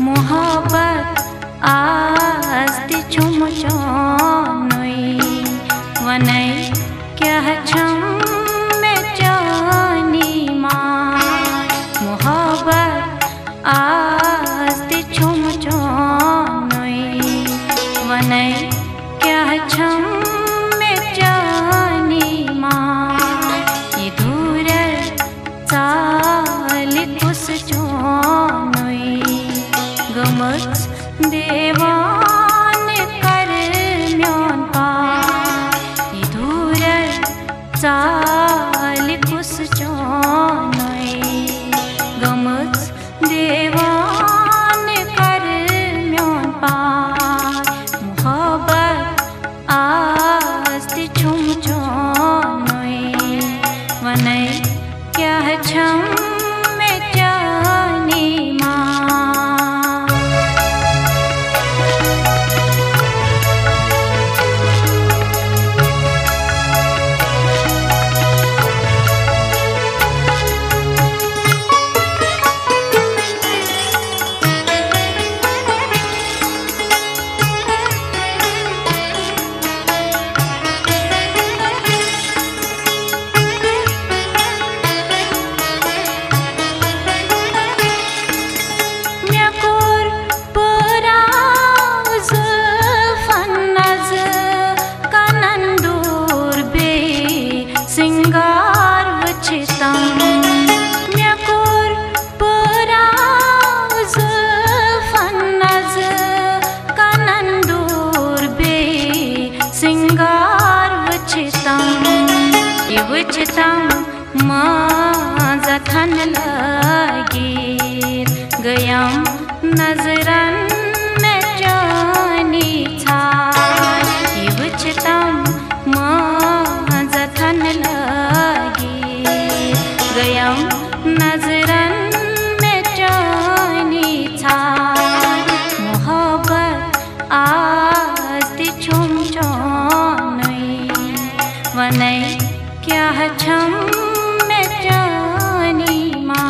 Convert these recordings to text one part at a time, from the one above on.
मोहब्बत आस्ति छुम चोनोई वनै क्या छम में जानी माँ मोहब्बत आस्ति छुम चोनोई वनै क्या छम में जानी माँ ये दूर चाल कुछ चोनोई गमच देवान कर म्योन पा दूर चाल कुछ चोनोई गमच देवान कर म्योन पा मोहब्बत आस्ति छुम चोनोई वनै क्या छम में जानी माँ माझा थन लागीर गयम नजरन जानी छाय वचतम माझा थन लागीर गयम नजरन जानी छाय मोहब्बत आस्ति छुम चोनोई वनै क्या छम में जानी माँ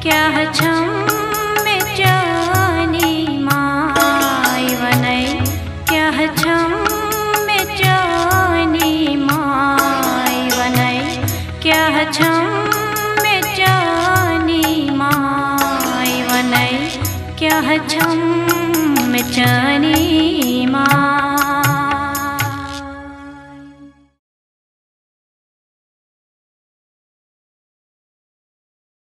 क्या छम में जानी माय वनै क्या छम में जानी माय वनै क्या छम में जानी माय वनै क्या छम